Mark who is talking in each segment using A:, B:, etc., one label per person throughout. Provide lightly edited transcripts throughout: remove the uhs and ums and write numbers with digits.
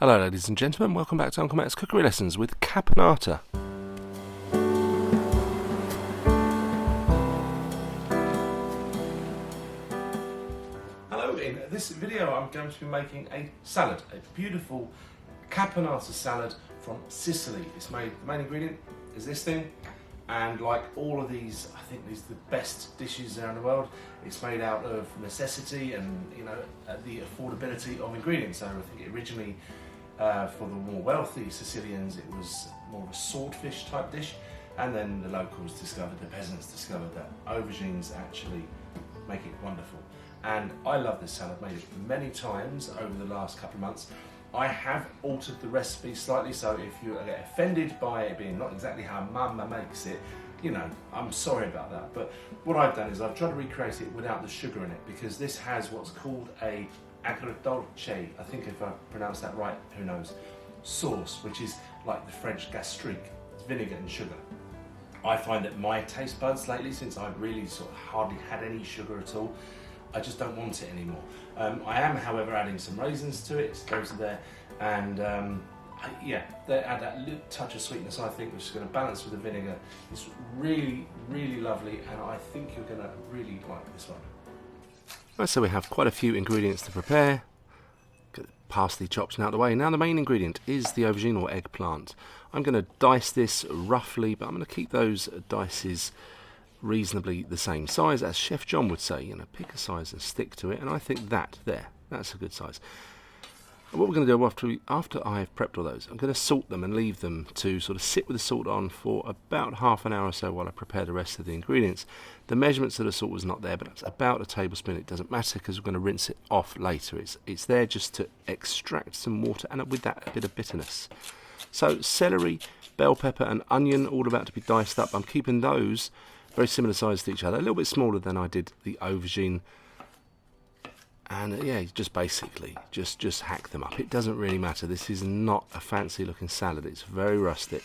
A: Hello ladies and gentlemen, welcome back to Uncle Matt's Cookery Lessons with Caponata. Hello, in this video I'm going to be making a salad, a beautiful Caponata salad from Sicily. It's made, the main ingredient is this thing, and like all of these, I think these are the best dishes around the world. It's made out of necessity and, you know, the affordability of ingredients. So I think originally for the more wealthy Sicilians it was more of a swordfish type dish, and then the locals discovered, the peasants discovered that aubergines actually make it wonderful. And I love this salad, made it many times over the last couple of months. I have altered the recipe slightly, so if you get offended by it being not exactly how Mama makes it, you know, I'm sorry about that. But what I've done is I've tried to recreate it without the sugar in it, because this has what's called a agrodolce, I think if I pronounce that right, who knows, sauce, which is like the French gastrique, it's vinegar and sugar. I find that my taste buds lately, since I've really sort of hardly had any sugar at all, I just don't want it anymore. I am, however, adding some raisins to it, those are there, and yeah, they add that little touch of sweetness, I think, which is going to balance with the vinegar. It's really, really lovely, and I think you're going to really like this one. Right, so we have quite a few ingredients to prepare. Get the parsley chopped and out of the way. Now the main ingredient is the aubergine or eggplant. I'm going to dice this roughly, but I'm going to keep those dices reasonably the same size, as Chef John would say. You know, pick a size and stick to it, and I think that's a good size. And what we're going to do after I've prepped all those, I'm going to salt them and leave them to sort of sit with the salt on for about half an hour or so while I prepare the rest of the ingredients. The measurements of the salt was not there, but it's about a tablespoon. It doesn't matter because we're going to rinse it off later. It's there just to extract some water, and with that a bit of bitterness. So celery, bell pepper and onion, all about to be diced up. I'm keeping those very similar size to each other, a little bit smaller than I did the aubergine. And yeah, just basically just hack them up. It doesn't really matter. This is not a fancy looking salad. It's very rustic,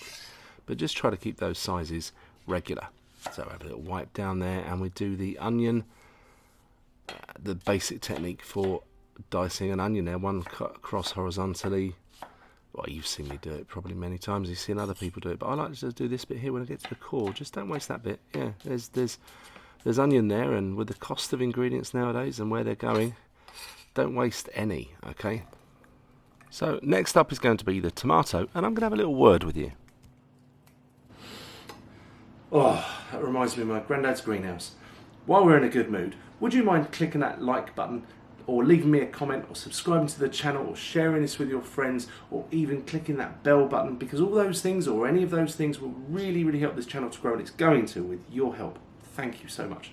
A: but just try to keep those sizes regular. So I have a little wipe down there, and we do the onion, the basic technique for dicing an onion there, one cut across horizontally. Well, you've seen me do it probably many times. You've seen other people do it, but I like to do this bit here when I get to the core. Just don't waste that bit. Yeah, there's onion there, and with the cost of ingredients nowadays and where they're going, don't waste any, okay? So next up is going to be the tomato, and I'm going to have a little word with you. Oh, that reminds me of my granddad's greenhouse. While we're in a good mood, would you mind clicking that like button, or leaving me a comment, or subscribing to the channel, or sharing this with your friends, or even clicking that bell button, because all those things, or any of those things, will really, really help this channel to grow, and it's going to with your help. Thank you so much.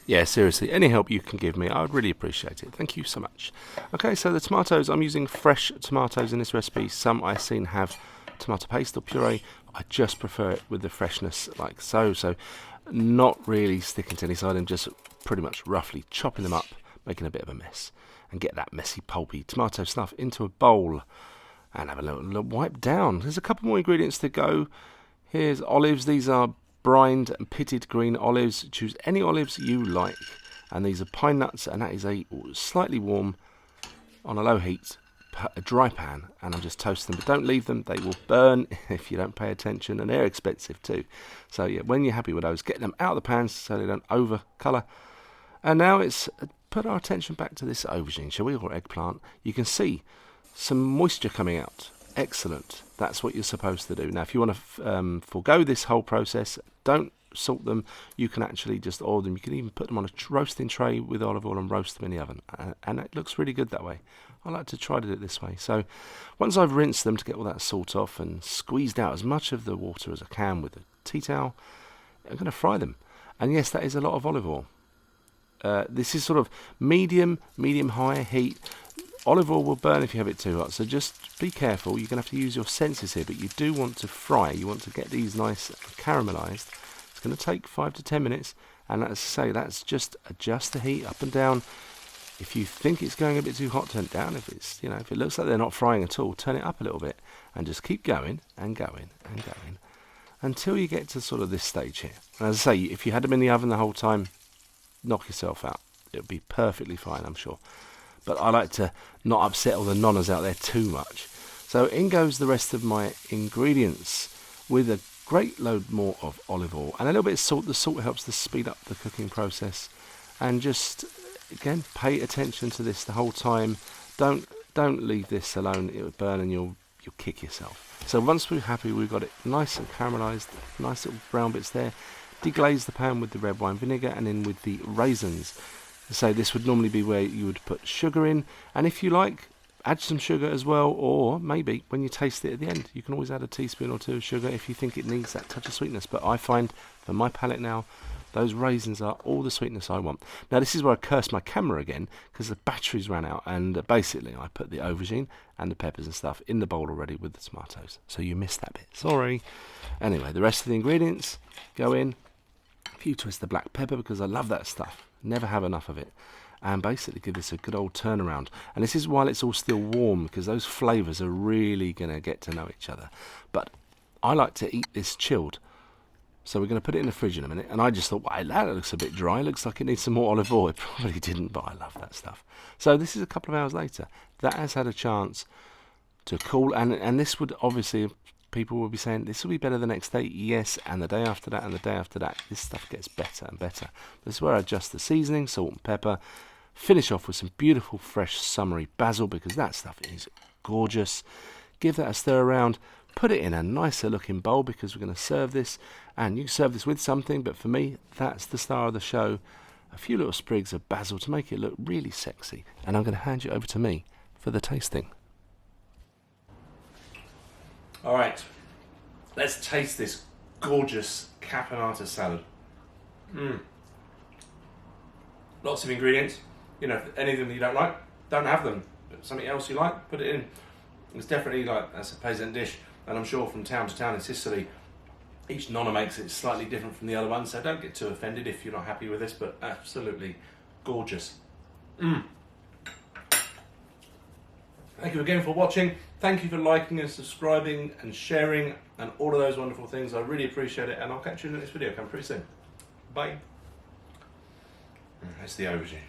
A: Yeah, seriously, any help you can give me, I would really appreciate it. Thank you so much. Okay, so the tomatoes, I'm using fresh tomatoes in this recipe. Some I've seen have tomato paste or puree. I just prefer it with the freshness like so. So not really sticking to any side, and just pretty much roughly chopping them up, making a bit of a mess, and get that messy pulpy tomato stuff into a bowl and have a little wipe down. There's a couple more ingredients to go. Here's olives. These are brined and pitted green olives. Choose any olives you like, and these are pine nuts, and that is a slightly warm, on a low heat, a dry pan, and I'm just toasting them, but don't leave them, they will burn if you don't pay attention, and they're expensive too. So yeah, when you're happy with those, get them out of the pans so they don't over colour. And now it's put our attention back to this aubergine, shall we, or eggplant. You can see some moisture coming out. Excellent. That's what you're supposed to do. Now, if you want to forego this whole process, don't salt them. You can actually just oil them. You can even put them on a roasting tray with olive oil and roast them in the oven. And it looks really good that way. I like to try to do it this way. So once I've rinsed them to get all that salt off and squeezed out as much of the water as I can with a tea towel, I'm going to fry them. And yes, that is a lot of olive oil. This is sort of medium-high heat. Olive oil will burn if you have it too hot, so just be careful. You're going to have to use your senses here, but you do want to fry. You want to get these nice caramelized. It's going to take 5 to 10 minutes, and as I say, that's just adjust the heat up and down. If you think it's going a bit too hot, turn it down. If it's, you know, if it looks like they're not frying at all, turn it up a little bit, and just keep going and going and going until you get to sort of this stage here. And as I say, if you had them in the oven the whole time, knock yourself out. It would be perfectly fine, I'm sure. But I like to not upset all the nonas out there too much.
B: So in goes the rest of my ingredients with a great load more of olive oil and a little bit of salt. The salt helps to speed up the cooking process. And just, again, pay attention to this the whole time. Don't leave this alone, it will burn and you'll kick yourself. So once we're happy we've got it nice and caramelised, nice little brown bits there, deglaze the pan with the red wine vinegar and in with the raisins. So this would normally be where you would put sugar in, and if you like, add some sugar as well, or maybe when you taste it at the end, you can always add a teaspoon or two of sugar if you think it needs that touch of sweetness. But I find, for my palate now, those raisins are all the sweetness I want. Now this is where I cursed my camera again, because the batteries ran out, and basically I put the aubergine and the peppers and stuff in the bowl already with the tomatoes. So you missed that bit, sorry. Anyway, the rest of the ingredients go in. A few twists of black pepper, because I love that stuff. Never have enough of it. And basically give this a good old turnaround. And this is while it's all still warm, because those flavours are really going to get to know each other. But I like to eat this chilled. So we're going to put it in the fridge in a minute. And I just thought, wow, that looks a bit dry. It looks like it needs some more olive oil. It probably didn't, but I love that stuff. So this is a couple of hours later. That has had a chance to cool. And this would obviously, people will be saying, this will be better the next day. Yes, and the day after that, and the day after that. This stuff gets better and better. This is where I adjust the seasoning, salt and pepper. Finish off with some beautiful fresh summery basil, because that stuff is gorgeous. Give that a stir around. Put it in a nicer looking bowl, because we're going to serve this. And you can serve this with something, but for me, that's the star of the show. A few little sprigs of basil to make it look really sexy. And I'm going to hand you over to me for the tasting.
A: All right, let's taste this gorgeous caponata salad. Lots of ingredients. You know, if any of them you don't like, don't have them. But something else you like, put it in. It's definitely like, that's a peasant dish. And I'm sure from town to town in Sicily, each nonna makes it slightly different from the other one. So don't get too offended if you're not happy with this, but absolutely gorgeous. Thank you again for watching. Thank you for liking and subscribing and sharing and all of those wonderful things. I really appreciate it. And I'll catch you in the next video. Come pretty soon. Bye. That's the aubergine.